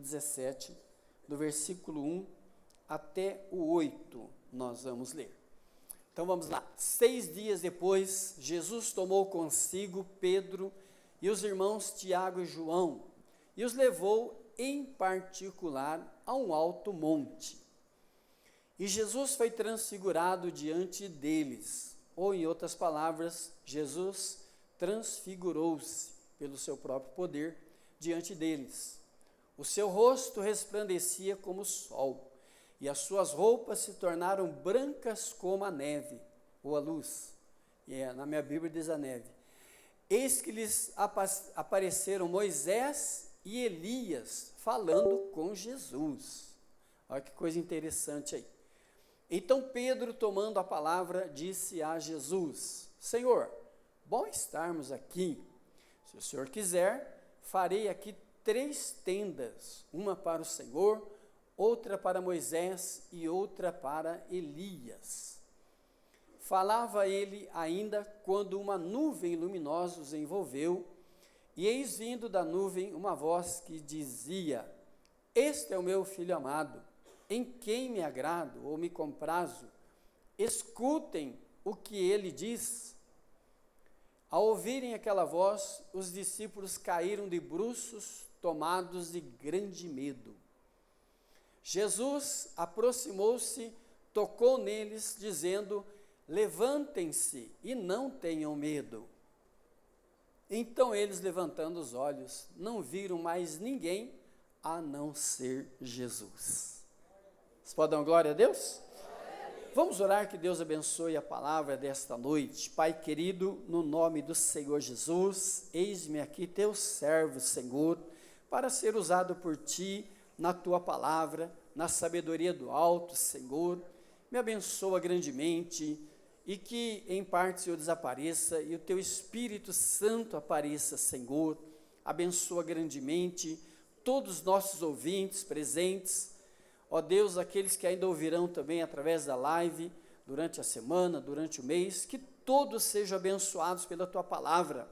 capítulo 17, do versículo 1 até o 8, nós vamos ler. Então vamos lá. 6 dias depois, Jesus tomou consigo Pedro e os irmãos Tiago e João, e os levou em particular a um alto monte. E Jesus foi transfigurado diante deles, ou em outras palavras, Jesus transfigurou-se pelo seu próprio poder diante deles. O seu rosto resplandecia como o sol, e as suas roupas se tornaram brancas como a neve, ou a luz. Na minha Bíblia diz a neve. Eis que lhes apareceram Moisés e Elias, falando com Jesus. Olha que coisa interessante aí. Então Pedro, tomando a palavra, disse a Jesus: Senhor, bom estarmos aqui. Se o Senhor quiser, farei aqui 3 tendas, uma para o Senhor, outra para Moisés e outra para Elias. Falava ele ainda quando uma nuvem luminosa os envolveu, e eis vindo da nuvem uma voz que dizia: Este é o meu filho amado, em quem me agrado ou me comprazo. Escutem o que ele diz. Ao ouvirem aquela voz, os discípulos caíram de bruços, tomados de grande medo. Jesus aproximou-se, tocou neles, dizendo: Levantem-se e não tenham medo. Então eles, levantando os olhos, não viram mais ninguém a não ser Jesus. Vocês podem dar glória a Deus? Vamos orar que Deus abençoe a palavra desta noite. Pai querido, no nome do Senhor Jesus, eis-me aqui teu servo, Senhor, para ser usado por ti na tua palavra, na sabedoria do alto, Senhor. Me abençoa grandemente e que em parte, Senhor, desapareça e o teu Espírito Santo apareça, Senhor. Abençoa grandemente todos os nossos ouvintes presentes. Ó Deus, aqueles que ainda ouvirão também através da live, durante a semana, durante o mês, que todos sejam abençoados pela tua palavra.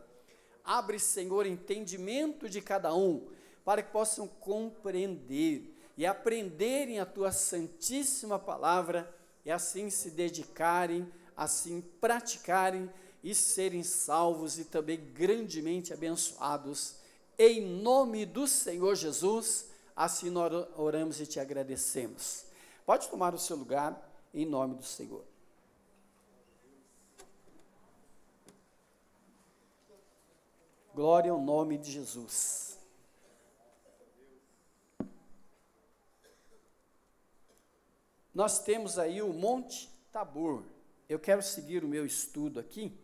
Abre, Senhor, entendimento de cada um, para que possam compreender e aprenderem a tua santíssima palavra, e assim se dedicarem, assim praticarem e serem salvos e também grandemente abençoados. Em nome do Senhor Jesus, assim nós oramos e te agradecemos. Pode tomar o seu lugar, em nome do Senhor. Glória ao nome de Jesus. Nós temos aí o Monte Tabor. Eu quero seguir o meu estudo aqui,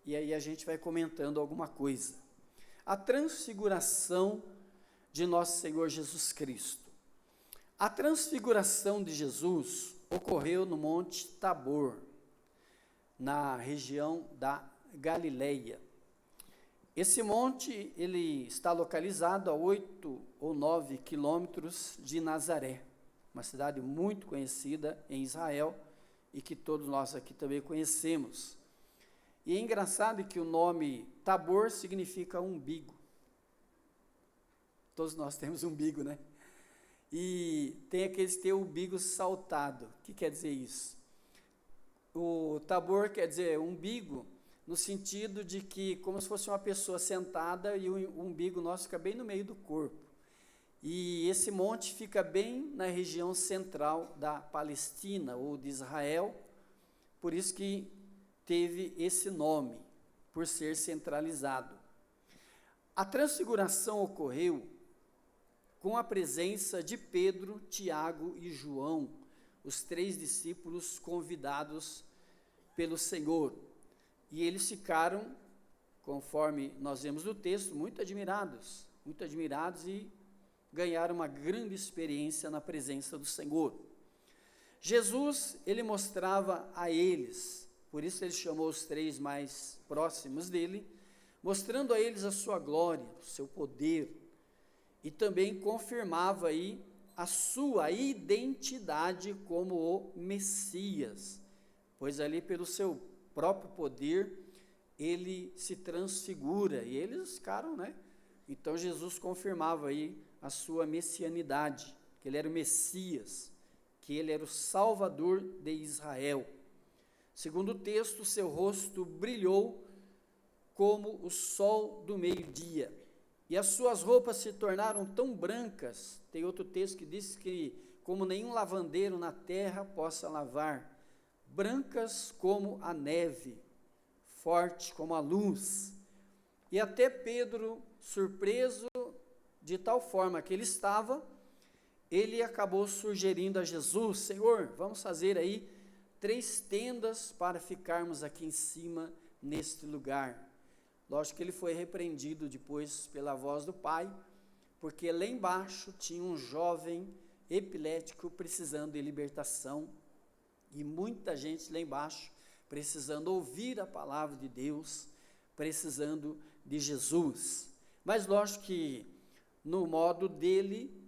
e aí a gente vai comentando alguma coisa. A transfiguração de nosso Senhor Jesus Cristo. A transfiguração de Jesus ocorreu no Monte Tabor, na região da Galileia. Esse monte, ele está localizado a 8 ou 9 quilômetros de Nazaré, uma cidade muito conhecida em Israel e que todos nós aqui também conhecemos. E é engraçado que o nome Tabor significa umbigo. Todos nós temos umbigo, né? E tem aqueles que têm o umbigo saltado. O que quer dizer isso? O Tabor quer dizer umbigo, no sentido de que, como se fosse uma pessoa sentada e o umbigo nosso fica bem no meio do corpo. E esse monte fica bem na região central da Palestina ou de Israel, por isso que teve esse nome, por ser centralizado. A transfiguração ocorreu com a presença de Pedro, Tiago e João, os 3 discípulos convidados pelo Senhor. E eles ficaram, conforme nós vemos no texto, muito admirados e ganharam uma grande experiência na presença do Senhor. Jesus, ele mostrava a eles, por isso ele chamou os 3 mais próximos dele, mostrando a eles a sua glória, o seu poder, e também confirmava aí a sua identidade como o Messias, pois ali pelo seu próprio poder, ele se transfigura, e eles ficaram, né? Então Jesus confirmava aí a sua messianidade, que ele era o Messias, que ele era o Salvador de Israel. Segundo o texto, seu rosto brilhou como o sol do meio-dia, e as suas roupas se tornaram tão brancas. Tem outro texto que diz que como nenhum lavandeiro na terra possa lavar, brancas como a neve, forte como a luz. E até Pedro, surpreso de tal forma que ele estava, ele acabou sugerindo a Jesus: Senhor, vamos fazer aí 3 tendas para ficarmos aqui em cima neste lugar. Lógico que ele foi repreendido depois pela voz do Pai, porque lá embaixo tinha um jovem epilético precisando de libertação, e muita gente lá embaixo precisando ouvir a palavra de Deus, precisando de Jesus. Mas lógico que no modo dele,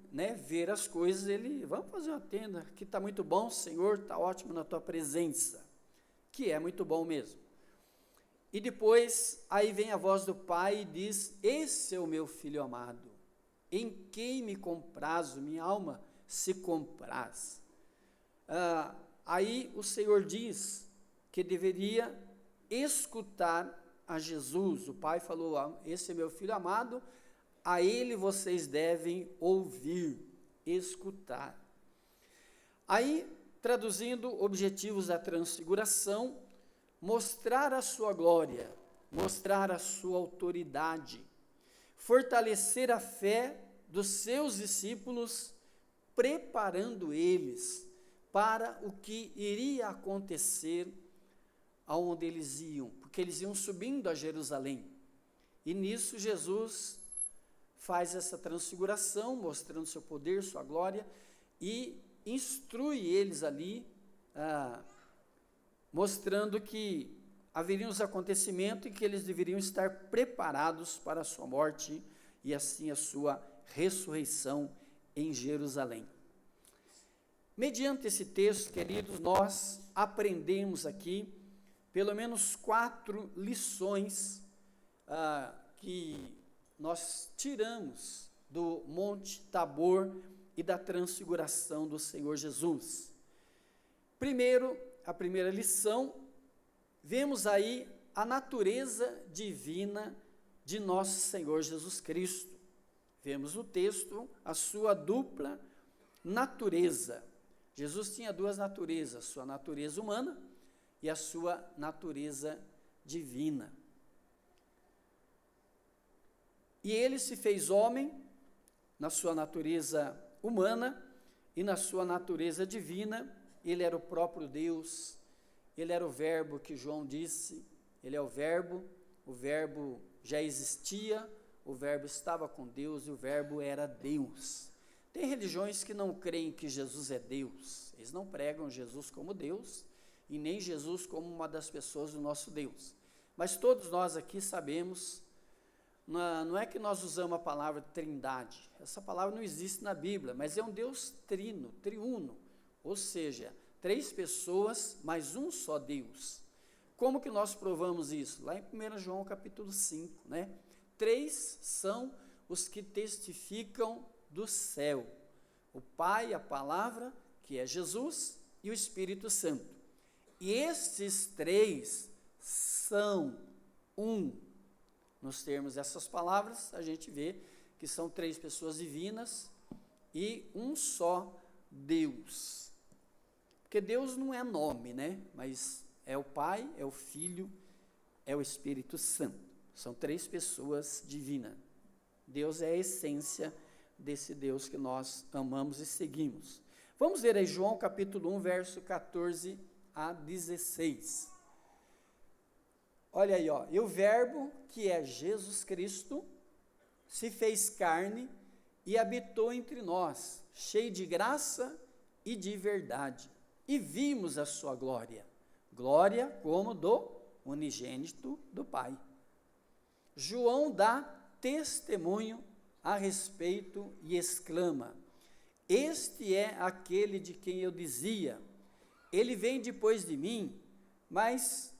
ver as coisas, ele, vamos fazer uma tenda, que está muito bom, Senhor, está ótimo na tua presença, que é muito bom mesmo. E depois, aí vem a voz do Pai e diz: esse é o meu filho amado, em quem me comprazo, minha alma se compraz. Aí o Senhor diz que deveria escutar a Jesus. O Pai falou: esse é meu filho amado, a ele vocês devem ouvir, escutar. Aí, traduzindo objetivos da transfiguração: mostrar a sua glória, mostrar a sua autoridade, fortalecer a fé dos seus discípulos, preparando eles para o que iria acontecer aonde eles iam, porque eles iam subindo a Jerusalém. E nisso Jesus faz essa transfiguração, mostrando seu poder, sua glória, e instrui eles ali, mostrando que haveriam os acontecimentos e que eles deveriam estar preparados para a sua morte e assim a sua ressurreição em Jerusalém. Mediante esse texto, queridos, nós aprendemos aqui pelo menos 4 lições que nós tiramos do Monte Tabor e da transfiguração do Senhor Jesus. Primeiro, a primeira lição, vemos aí a natureza divina de nosso Senhor Jesus Cristo. Vemos no texto a sua dupla natureza. Jesus tinha 2 naturezas, a sua natureza humana e a sua natureza divina. E ele se fez homem na sua natureza humana e na sua natureza divina. Ele era o próprio Deus, ele era o verbo que João disse, ele é o verbo já existia, o verbo estava com Deus e o verbo era Deus. Tem religiões que não creem que Jesus é Deus, eles não pregam Jesus como Deus e nem Jesus como uma das pessoas do nosso Deus. Mas todos nós aqui sabemos, não é que nós usamos a palavra trindade, essa palavra não existe na Bíblia, mas é um Deus trino, triuno, ou seja, 3 pessoas, mas um só Deus. Como que nós provamos isso? Lá em 1 João capítulo 5, 3 são os que testificam do céu, o Pai, a palavra, que é Jesus, e o Espírito Santo. E esses 3 são um. Nos termos dessas palavras, a gente vê que são 3 pessoas divinas e um só Deus. Porque Deus não é nome, mas é o Pai, é o Filho, é o Espírito Santo. São 3 pessoas divinas. Deus é a essência desse Deus que nós amamos e seguimos. Vamos ver aí João capítulo 1, verso 14 a 16. Olha aí, e o verbo, que é Jesus Cristo, se fez carne e habitou entre nós, cheio de graça e de verdade. E vimos a sua glória, glória como do unigênito do Pai. João dá testemunho a respeito e exclama: este é aquele de quem eu dizia, ele vem depois de mim, mas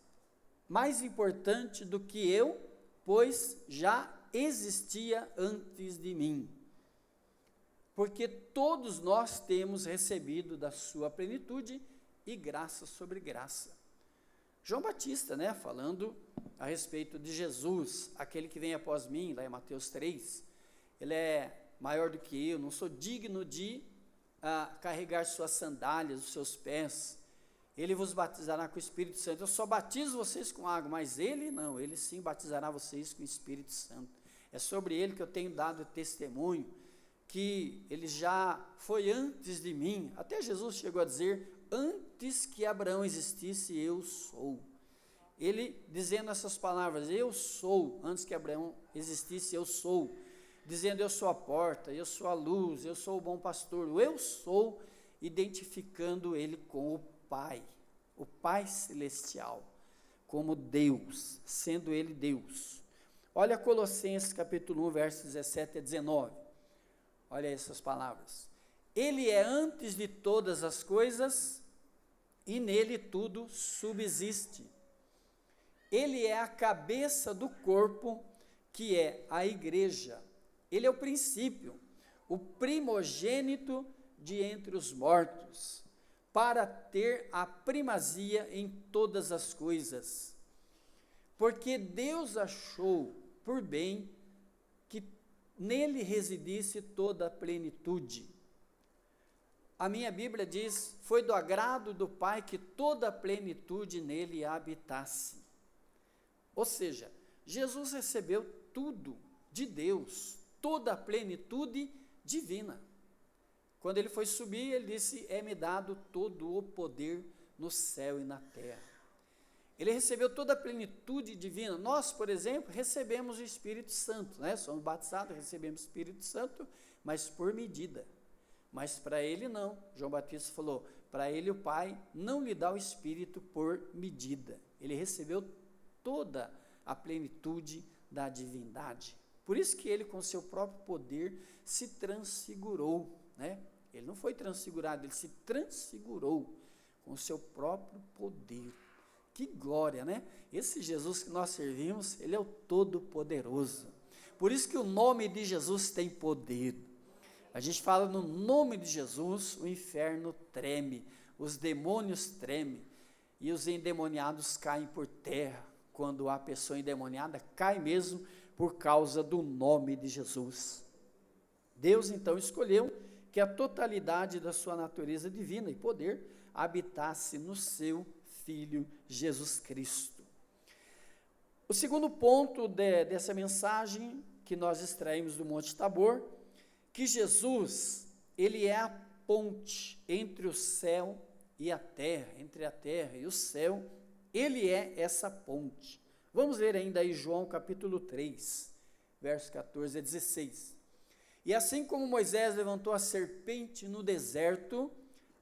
mais importante do que eu, pois já existia antes de mim. porque todos nós temos recebido da sua plenitude e graça sobre graça. João Batista, né, falando a respeito de Jesus, aquele que vem após mim, lá em Mateus 3, ele é maior do que eu, não sou digno de carregar suas sandálias, os seus pés, ele vos batizará com o Espírito Santo, eu só batizo vocês com água, mas ele não, ele sim batizará vocês com o Espírito Santo. É sobre ele que eu tenho dado testemunho, que ele já foi antes de mim, até Jesus chegou a dizer, antes que Abraão existisse, eu sou. Ele dizendo essas palavras, eu sou, antes que Abraão existisse, eu sou, dizendo eu sou a porta, eu sou a luz, eu sou o bom pastor, o eu sou, identificando ele com o Pai celestial, como Deus, sendo ele Deus. Olha Colossenses capítulo 1, versos 17 a 19, olha essas palavras, ele é antes de todas as coisas, e nele tudo subsiste, ele é a cabeça do corpo, que é a igreja, ele é o princípio, o primogênito de entre os mortos, para ter a primazia em todas as coisas, porque Deus achou por bem que nele residisse toda a plenitude. A minha Bíblia diz, foi do agrado do Pai que toda a plenitude nele habitasse. Ou seja, Jesus recebeu tudo de Deus, toda a plenitude divina. Quando ele foi subir, ele disse, é-me dado todo o poder no céu e na terra. Ele recebeu toda a plenitude divina. Nós, por exemplo, recebemos o Espírito Santo, né? Somos batizados, recebemos o Espírito Santo, mas por medida. Mas para ele não. João Batista falou, para ele o Pai não lhe dá o Espírito por medida. Ele recebeu toda a plenitude da divindade. Por isso que ele, com seu próprio poder, se transfigurou, né? Ele não foi transfigurado, ele se transfigurou com o seu próprio poder. Que glória, né? Esse Jesus que nós servimos, ele é o Todo-Poderoso. Por isso que o nome de Jesus tem poder. A gente fala no nome de Jesus, o inferno treme, os demônios tremem, e os endemoniados caem por terra. Quando a pessoa endemoniada cai mesmo por causa do nome de Jesus. Deus então escolheu que a totalidade da sua natureza divina e poder habitasse no seu Filho Jesus Cristo. O segundo ponto dessa mensagem que nós extraímos do Monte Tabor, que Jesus, ele é a ponte entre o céu e a terra, entre a terra e o céu, ele é essa ponte. Vamos ler ainda aí João capítulo 3, versos 14 a 16. E assim como Moisés levantou a serpente no deserto,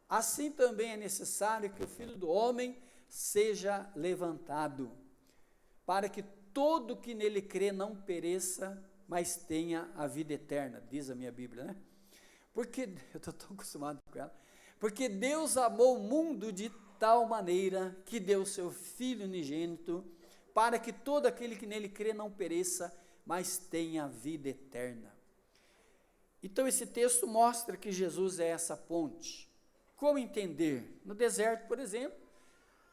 assim também é necessário que o Filho do Homem seja levantado, para que todo que nele crê não pereça, mas tenha a vida eterna, diz a minha Bíblia, né? Porque, eu estou tão acostumado com ela, porque Deus amou o mundo de tal maneira, que deu o seu Filho unigênito, para que todo aquele que nele crê não pereça, mas tenha a vida eterna. Então esse texto mostra que Jesus é essa ponte. Como entender? No deserto, por exemplo,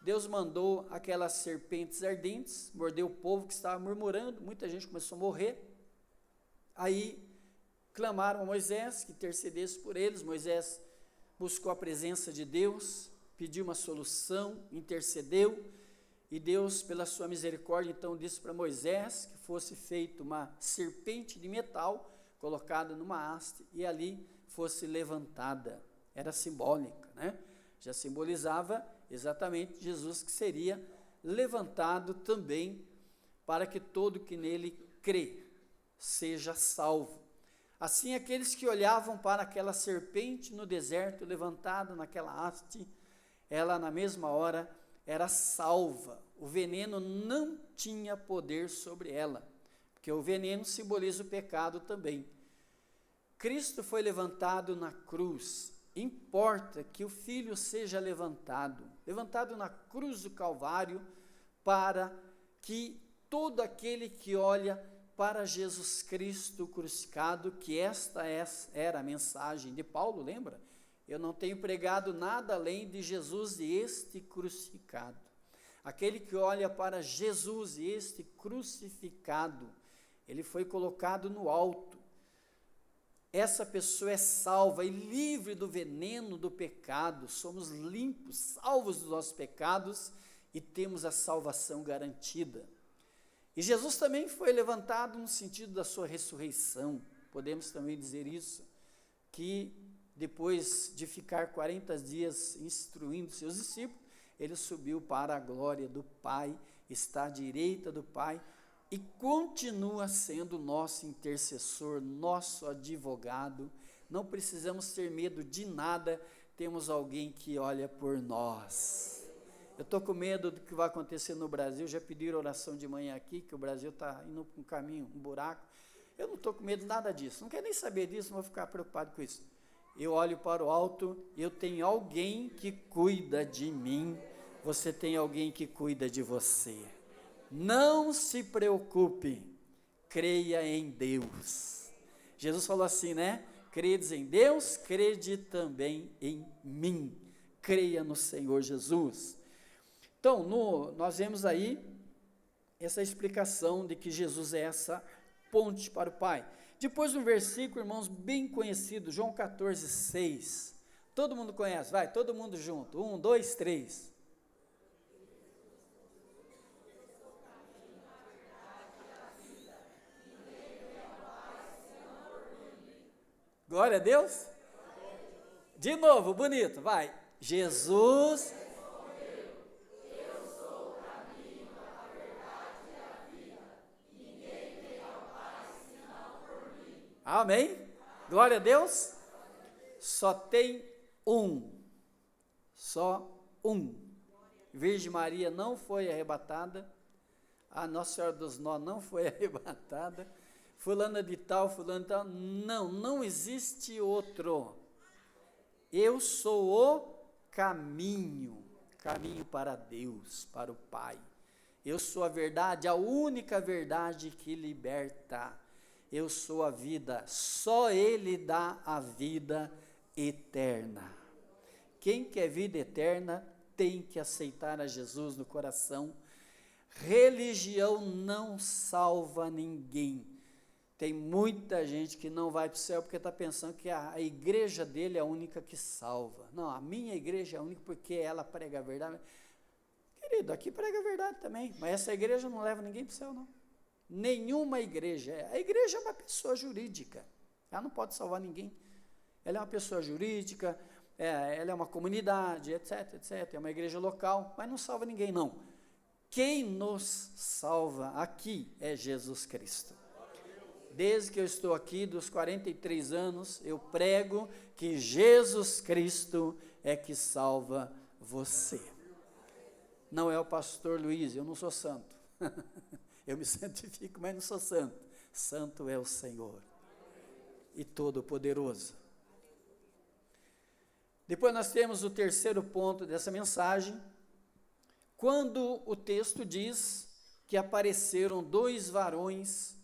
Deus mandou aquelas serpentes ardentes, mordeu o povo que estava murmurando, muita gente começou a morrer, aí clamaram a Moisés que intercedesse por eles. Moisés buscou a presença de Deus, pediu uma solução, intercedeu, e Deus, pela sua misericórdia, então disse para Moisés que fosse feita uma serpente de metal, colocada numa haste, e ali fosse levantada. Era simbólica, né? Já simbolizava exatamente Jesus, que seria levantado também, para que todo que nele crê seja salvo. Assim, aqueles que olhavam para aquela serpente no deserto, levantada naquela haste, ela na mesma hora era salva. O veneno não tinha poder sobre ela, porque o veneno simboliza o pecado também. Cristo foi levantado na cruz. Importa que o Filho seja levantado na cruz do Calvário, para que todo aquele que olha para Jesus Cristo crucificado, que esta era a mensagem de Paulo, lembra? Eu não tenho pregado nada além de Jesus e este crucificado. Aquele que olha para Jesus e este crucificado, ele foi colocado no alto. Essa pessoa é salva e livre do veneno do pecado, somos limpos, salvos dos nossos pecados e temos a salvação garantida. E Jesus também foi levantado no sentido da sua ressurreição, podemos também dizer isso, que depois de ficar 40 dias instruindo seus discípulos, ele subiu para a glória do Pai, está à direita do Pai, e continua sendo nosso intercessor, nosso advogado. Não precisamos ter medo de nada, temos alguém que olha por nós. Eu estou com medo do que vai acontecer no Brasil, já pediram oração de manhã aqui, que o Brasil está indo para um caminho, um buraco. Eu não estou com medo de nada disso, não quero nem saber disso, não vou ficar preocupado com isso. Eu olho para o alto, eu tenho alguém que cuida de mim, você tem alguém que cuida de você. Não se preocupe, creia em Deus. Jesus falou assim, né? Credes em Deus, crede também em mim. Creia no Senhor Jesus. Então, nós vemos aí essa explicação de que Jesus é essa ponte para o Pai. Depois um versículo, irmãos, bem conhecido, João 14, 6. Todo mundo conhece, vai, todo mundo junto. 1, 2, 3. Glória a Deus. De novo, bonito, vai. Jesus. Eu sou o caminho, a verdade e a vida. Ninguém vem ao Pai senão por mim. Amém? Glória a Deus. Só tem um. Só um. Virgem Maria não foi arrebatada. A Nossa Senhora dos Nós não foi arrebatada. Fulana de tal, fulano de tal, não existe outro. Eu sou o caminho para Deus, para o Pai. Eu sou a verdade, a única verdade que liberta. Eu sou a vida, só Ele dá a vida eterna. Quem quer vida eterna tem que aceitar a Jesus no coração. Religião não salva ninguém. Tem muita gente que não vai para o céu porque está pensando que a igreja dele é a única que salva. Não, a minha igreja é a única porque ela prega a verdade. Querido, aqui prega a verdade também, mas essa igreja não leva ninguém para o céu, não. Nenhuma igreja. A igreja é uma pessoa jurídica, ela não pode salvar ninguém. Ela é uma pessoa jurídica, ela é uma comunidade, etc, etc. É uma igreja local, mas não salva ninguém, não. Quem nos salva aqui é Jesus Cristo. Desde que eu estou aqui, dos 43 anos, eu prego que Jesus Cristo é que salva você. Não é o pastor Luiz, eu não sou santo. Eu me santifico, mas não sou santo. Santo é o Senhor e Todo-Poderoso. Depois nós temos o terceiro ponto dessa mensagem, quando o texto diz que apareceram 2 varões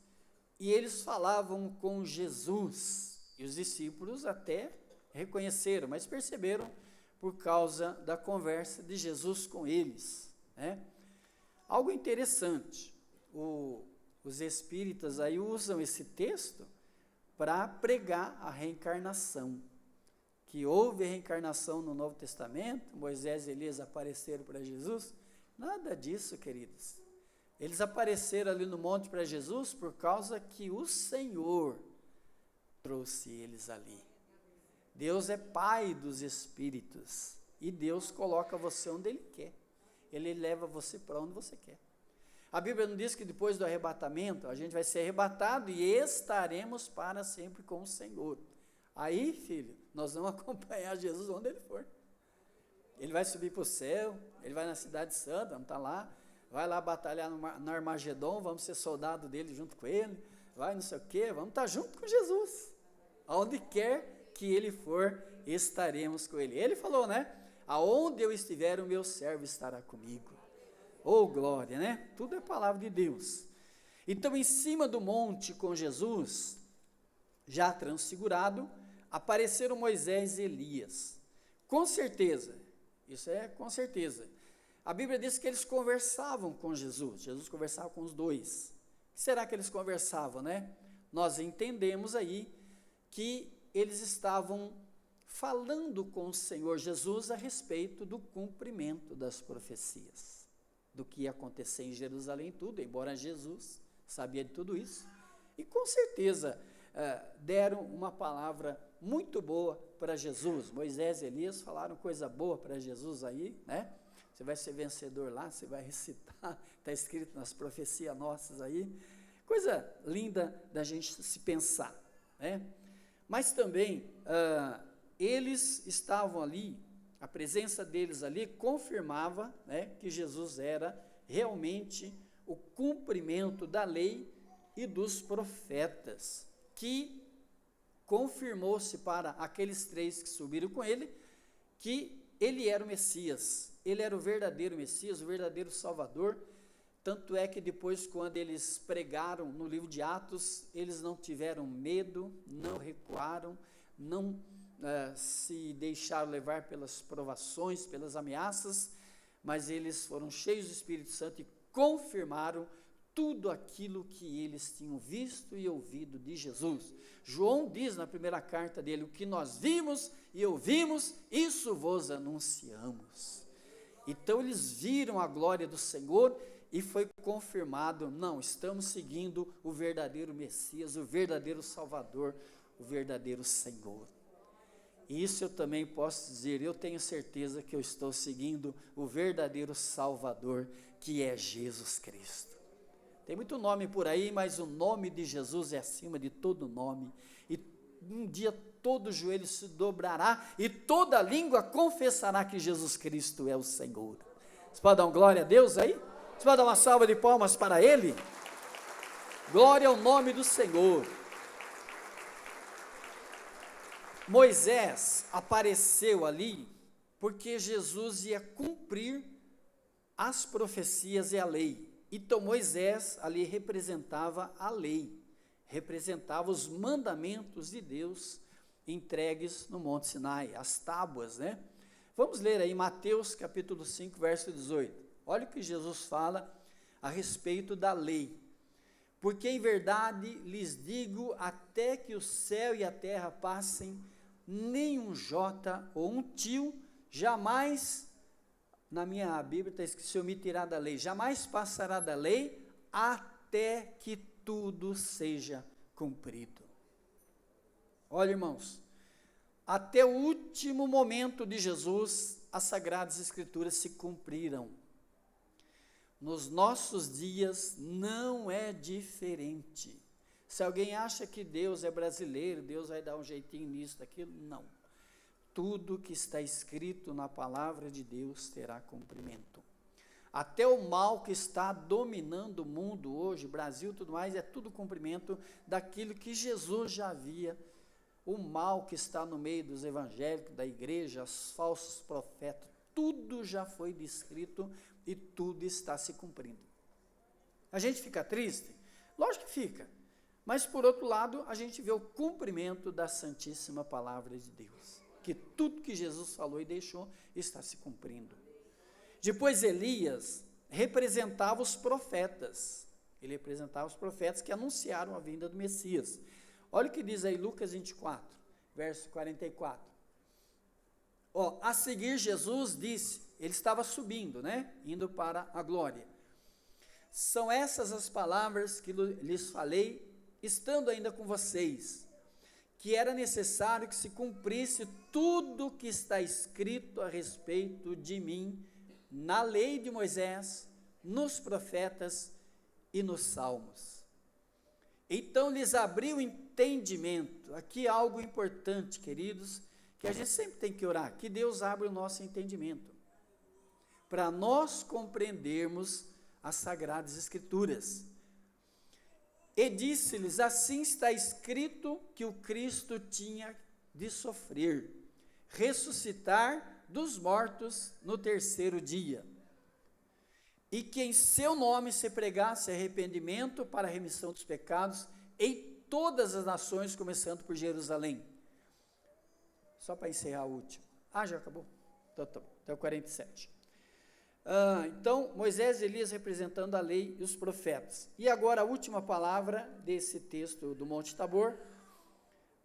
e eles falavam com Jesus, e os discípulos até reconheceram, mas perceberam por causa da conversa de Jesus com eles, né? Algo interessante, os espíritas aí usam esse texto para pregar a reencarnação, que houve reencarnação no Novo Testamento, Moisés e Elias apareceram para Jesus, nada disso, queridos. Eles apareceram ali no monte para Jesus por causa que o Senhor trouxe eles ali. Deus é Pai dos espíritos e Deus coloca você onde Ele quer. Ele leva você para onde você quer. A Bíblia não diz que depois do arrebatamento a gente vai ser arrebatado e estaremos para sempre com o Senhor. Aí, filho, nós vamos acompanhar Jesus onde Ele for. Ele vai subir para o céu, Ele vai na cidade santa, vamos estar lá. Vai lá batalhar no Armagedon, vamos ser soldado dele junto com ele, vai não sei o quê, vamos estar junto com Jesus. Aonde quer que ele for, estaremos com ele. Ele falou, né? Aonde eu estiver, o meu servo estará comigo. Oh, glória, né? Tudo é palavra de Deus. Então, em cima do monte com Jesus, já transfigurado, apareceram Moisés e Elias. Com certeza, isso é com certeza. A Bíblia diz que eles conversavam com Jesus, Jesus conversava com os dois. O que será que eles conversavam, né? Nós entendemos aí que eles estavam falando com o Senhor Jesus a respeito do cumprimento das profecias, do que ia acontecer em Jerusalém, tudo, embora Jesus sabia de tudo isso, e com certeza deram uma palavra muito boa para Jesus. Moisés e Elias falaram coisa boa para Jesus aí, né? Você vai ser vencedor lá, você vai recitar, está escrito nas profecias nossas aí, coisa linda da gente se pensar, né? Mas também, eles estavam ali, a presença deles ali confirmava, né, que Jesus era realmente o cumprimento da lei e dos profetas, que confirmou-se para aqueles três que subiram com ele, que ele era o Messias, ele era o verdadeiro Messias, o verdadeiro Salvador. Tanto é que depois, quando eles pregaram no livro de Atos, eles não tiveram medo, não recuaram, não se deixaram levar pelas provações, pelas ameaças, mas eles foram cheios do Espírito Santo e confirmaram tudo aquilo que eles tinham visto e ouvido de Jesus. João diz na primeira carta dele: o que nós vimos e ouvimos, isso vos anunciamos. Então eles viram a glória do Senhor e foi confirmado: não, estamos seguindo o verdadeiro Messias, o verdadeiro Salvador, o verdadeiro Senhor. E isso eu também posso dizer, eu tenho certeza que eu estou seguindo o verdadeiro Salvador, que é Jesus Cristo. Tem muito nome por aí, mas o nome de Jesus é acima de todo nome, e um dia todo joelho se dobrará, e toda língua confessará que Jesus Cristo é o Senhor. Você pode dar uma glória a Deus aí? Você pode dar uma salva de palmas para Ele? Glória ao nome do Senhor. Moisés apareceu ali porque Jesus ia cumprir as profecias e a lei. Então Moisés ali representava a lei, representava os mandamentos de Deus entregues no Monte Sinai, as tábuas, né? Vamos ler aí Mateus capítulo 5, verso 18. Olha o que Jesus fala a respeito da lei. Porque em verdade lhes digo, até que o céu e a terra passem, nem um jota ou um tio jamais, na minha Bíblia está escrito, se omitirá da lei, jamais passará da lei, até que tudo seja cumprido. Olha, irmãos, até o último momento de Jesus, as Sagradas Escrituras se cumpriram. Nos nossos dias não é diferente. Se alguém acha que Deus é brasileiro, Deus vai dar um jeitinho nisso, daquilo, não. Tudo que está escrito na palavra de Deus terá cumprimento. Até o mal que está dominando o mundo hoje, Brasil e tudo mais, é tudo cumprimento daquilo que Jesus já havia. O mal que está no meio dos evangélicos, da igreja, os falsos profetas, tudo já foi descrito e tudo está se cumprindo. A gente fica triste? Lógico que fica. Mas, por outro lado, a gente vê o cumprimento da Santíssima Palavra de Deus, que tudo que Jesus falou e deixou está se cumprindo. Depois Elias representava os profetas, ele representava os profetas que anunciaram a vinda do Messias. Olha o que diz aí Lucas 24, verso 44. A seguir Jesus disse, ele estava subindo, né, indo para a glória. São essas as palavras que lhes falei, estando ainda com vocês, que era necessário que se cumprisse tudo que está escrito a respeito de mim, na lei de Moisés, nos profetas e nos salmos. Então lhes abriu o entendimento. Aqui algo importante, queridos, que a gente sempre tem que orar, que Deus abra o nosso entendimento, para nós compreendermos as Sagradas Escrituras. E disse-lhes, assim está escrito que o Cristo tinha de sofrer, ressuscitar dos mortos no terceiro dia, e que em seu nome se pregasse arrependimento para a remissão dos pecados em todas as nações, começando por Jerusalém. Só para encerrar o último. Já acabou? Então, tá bom. Até o 47. Então, Moisés e Elias representando a lei e os profetas. E agora a última palavra desse texto do Monte Tabor,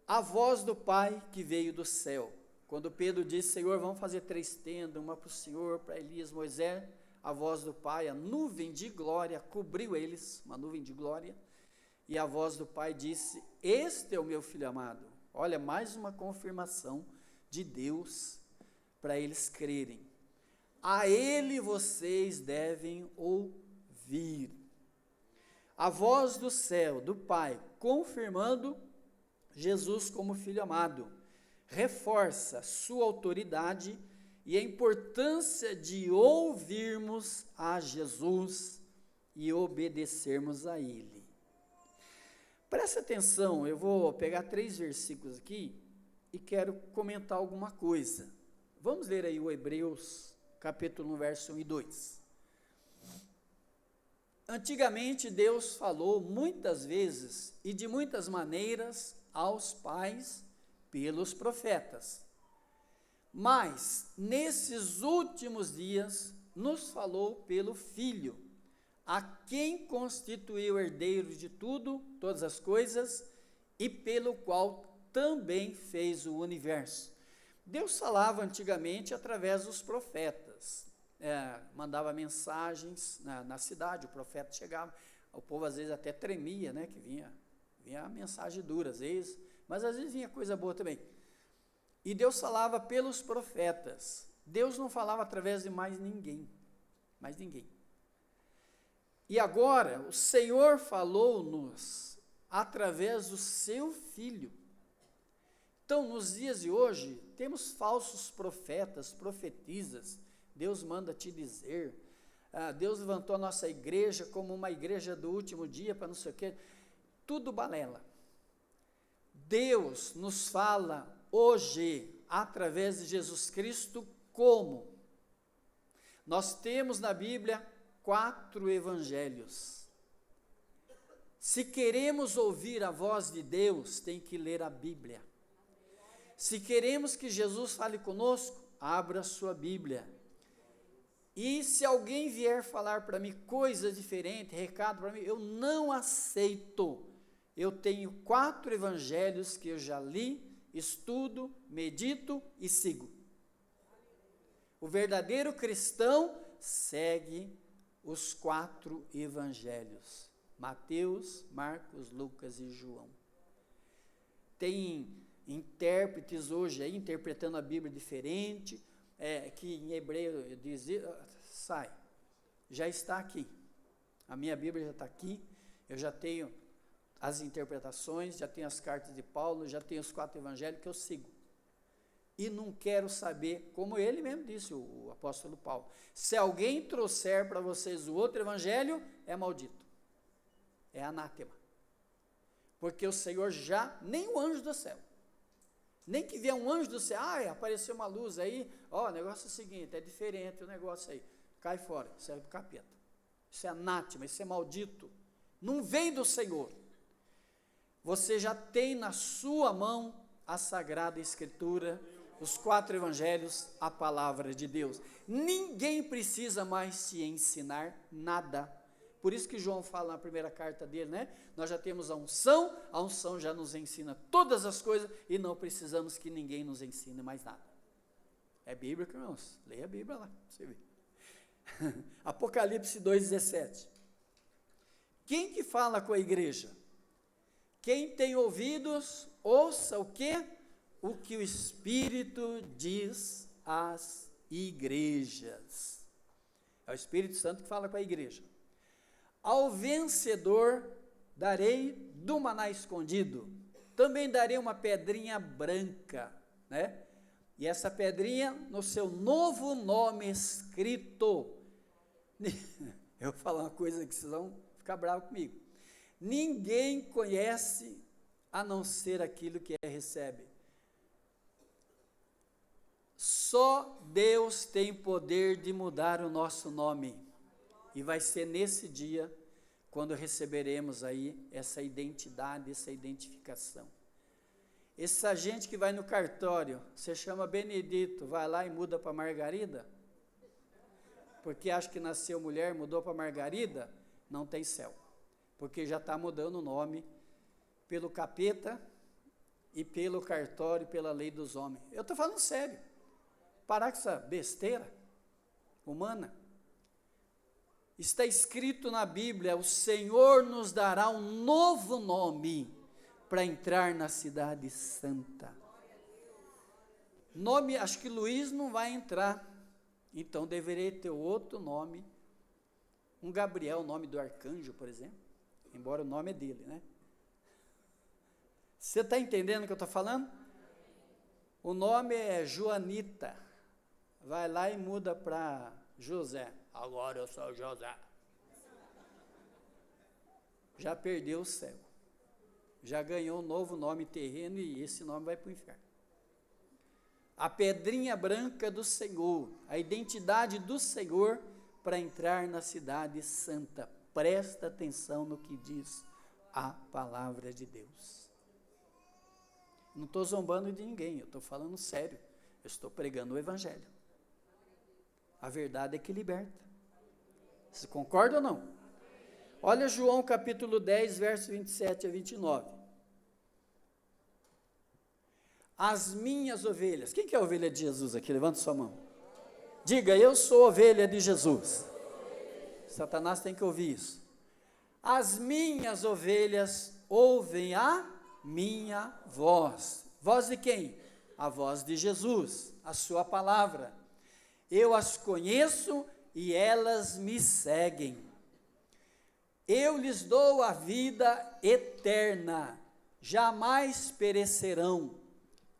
a voz do Pai que veio do céu. Quando Pedro disse, Senhor, vamos fazer 3 tendas, uma para o Senhor, para Elias, Moisés, a voz do Pai, a nuvem de glória cobriu eles, uma nuvem de glória, e a voz do Pai disse, este é o meu filho amado. Olha, mais uma confirmação de Deus para eles crerem. A ele vocês devem ouvir. A voz do céu, do Pai, confirmando Jesus como filho amado, reforça sua autoridade e a importância de ouvirmos a Jesus e obedecermos a Ele. Preste atenção, eu vou pegar 3 versículos aqui e quero comentar alguma coisa. Vamos ler aí o Hebreus, capítulo 1, verso 1 e 2. Antigamente Deus falou muitas vezes e de muitas maneiras aos pais pelos profetas. Mas nesses últimos dias nos falou pelo Filho, a quem constituiu herdeiro de tudo, todas as coisas, e pelo qual também fez o universo. Deus falava antigamente através dos profetas, mandava mensagens na cidade, o profeta chegava, o povo às vezes até tremia, né, que vinha a mensagem dura às vezes, mas às vezes vinha coisa boa também. E Deus falava pelos profetas, Deus não falava através de mais ninguém. E agora, o Senhor falou-nos através do seu Filho. Então, nos dias de hoje, temos falsos profetas, profetisas, Deus manda te dizer, Deus levantou a nossa igreja como uma igreja do último dia, para não sei o quê, tudo balela. Deus nos fala hoje, através de Jesus Cristo, como? Nós temos na Bíblia 4 evangelhos. Se queremos ouvir a voz de Deus, tem que ler a Bíblia. Se queremos que Jesus fale conosco, abra a sua Bíblia. E se alguém vier falar para mim coisa diferente, recado para mim, eu não aceito. Eu tenho 4 evangelhos que eu já li, estudo, medito e sigo. O verdadeiro cristão segue os 4 evangelhos: Mateus, Marcos, Lucas e João. Tem intérpretes hoje aí interpretando a Bíblia diferente, que em hebreu diz, já está aqui, a minha Bíblia já está aqui, eu já tenho as interpretações, já tenho as cartas de Paulo, já tenho os 4 evangelhos que eu sigo, e não quero saber, como ele mesmo disse, o apóstolo Paulo, se alguém trouxer para vocês o outro evangelho, é maldito, é anátema, porque o Senhor já, nem o anjo do céu, nem que vier um anjo do céu, apareceu uma luz aí, o negócio é o seguinte, é diferente o negócio aí, cai fora, isso é do capeta, isso é anátema, isso é maldito, não vem do Senhor. Você já tem na sua mão a Sagrada Escritura, os 4 evangelhos, a palavra de Deus. Ninguém precisa mais te ensinar nada. Por isso que João fala na primeira carta dele, né? Nós já temos a unção já nos ensina todas as coisas e não precisamos que ninguém nos ensine mais nada. É bíblico, irmãos? Leia a Bíblia lá, você vê. Apocalipse 2,17. Quem que fala com a igreja? Quem tem ouvidos, ouça o quê? O que o Espírito diz às igrejas. É o Espírito Santo que fala com a igreja. Ao vencedor darei do maná escondido, também darei uma pedrinha branca, né? E essa pedrinha no seu novo nome escrito. Eu vou falar uma coisa que vocês vão ficar bravos comigo. Ninguém conhece a não ser aquilo que recebe. Só Deus tem poder de mudar o nosso nome. E vai ser nesse dia quando receberemos aí essa identidade, essa identificação. Esse agente que vai no cartório, você chama Benedito, vai lá e muda para Margarida? Porque acha que nasceu mulher, mudou para Margarida? Não tem céu. Porque já está mudando o nome pelo capeta e pelo cartório, pela lei dos homens. Eu estou falando sério. Parar com essa besteira humana. Está escrito na Bíblia, o Senhor nos dará um novo nome para entrar na cidade santa. Nome, acho que Luiz não vai entrar, então deveria ter outro nome, um Gabriel, o nome do arcanjo, por exemplo, embora o nome é dele, né? Você está entendendo o que eu estou falando? O nome é Joanita, vai lá e muda para José, agora eu sou José. Já perdeu o céu. Já ganhou um novo nome terreno e esse nome vai para o inferno. A pedrinha branca do Senhor, a identidade do Senhor para entrar na cidade santa. Presta atenção no que diz a palavra de Deus. Não estou zombando de ninguém, eu estou falando sério. Eu estou pregando o Evangelho. A verdade é que liberta. Você concorda ou não? Olha João capítulo 10, versos 27 a 29. As minhas ovelhas. Quem que é a ovelha de Jesus aqui? Levanta sua mão. Diga, eu sou ovelha de Jesus. Satanás tem que ouvir isso. As minhas ovelhas ouvem a minha voz. Voz de quem? A voz de Jesus, a sua palavra. Eu as conheço e elas me seguem. Eu lhes dou a vida eterna, jamais perecerão,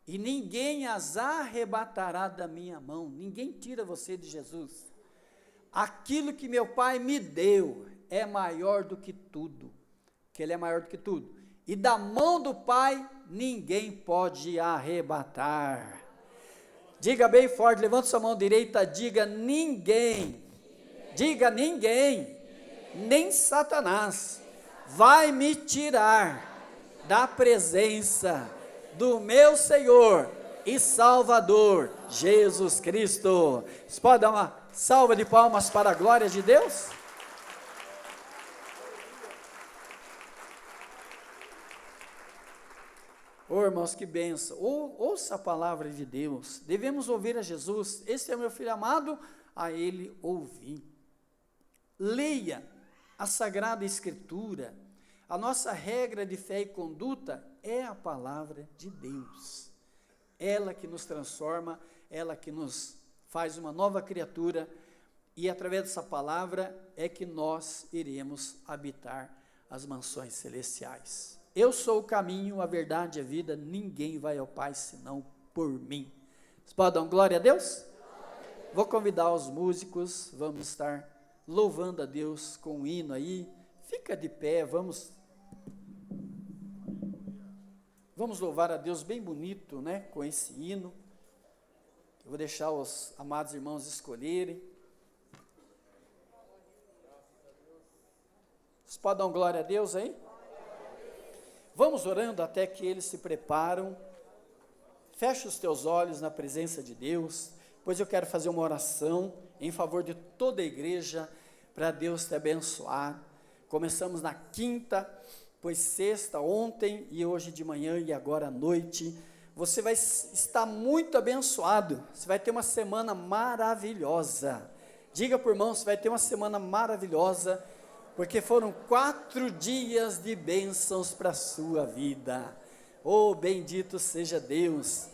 e ninguém as arrebatará da minha mão. Ninguém tira você de Jesus. Aquilo que meu Pai me deu é maior do que tudo, que Ele é maior do que tudo, e da mão do Pai ninguém pode arrebatar. Diga bem forte, levanta sua mão direita, diga ninguém, diga ninguém, nem Satanás vai me tirar da presença do meu Senhor e Salvador, Jesus Cristo. Você pode dar uma salva de palmas para a glória de Deus? Oh, irmãos, que bênção. Ouça a palavra de Deus. Devemos ouvir a Jesus. Este é o meu filho amado, a ele ouvi. Leia a Sagrada Escritura. A nossa regra de fé e conduta é a palavra de Deus. Ela que nos transforma, ela que nos faz uma nova criatura, e através dessa palavra é que nós iremos habitar as mansões celestiais. Eu sou o caminho, a verdade e a vida, ninguém vai ao Pai senão por mim. Vocês podem dar glória a Deus? Vou convidar os músicos, vamos estar louvando a Deus com um hino aí. Fica de pé, vamos louvar a Deus bem bonito, né, com esse hino. Eu vou deixar os amados irmãos escolherem. Vocês podem dar glória a Deus aí? Vamos orando até que eles se preparam. Fecha os teus olhos na presença de Deus, pois eu quero fazer uma oração em favor de toda a igreja, para Deus te abençoar. Começamos na quinta, pois sexta, ontem e hoje de manhã e agora à noite, você vai estar muito abençoado, você vai ter uma semana maravilhosa. Diga por irmão, você vai ter uma semana maravilhosa, porque foram 4 dias de bênçãos para a sua vida. Oh, bendito seja Deus.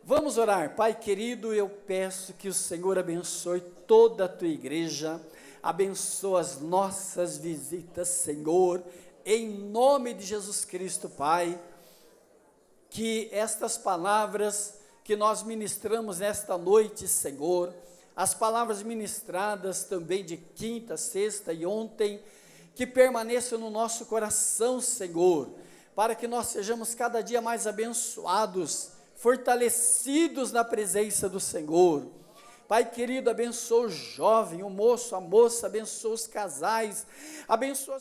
Vamos orar. Pai querido, eu peço que o Senhor abençoe toda a tua igreja, abençoa as nossas visitas, Senhor, em nome de Jesus Cristo, Pai, que estas palavras que nós ministramos nesta noite, Senhor, as palavras ministradas também de quinta, sexta e ontem, que permaneçam no nosso coração, Senhor, para que nós sejamos cada dia mais abençoados, fortalecidos na presença do Senhor. Pai querido, abençoa o jovem, o moço, a moça, abençoa os casais, abençoa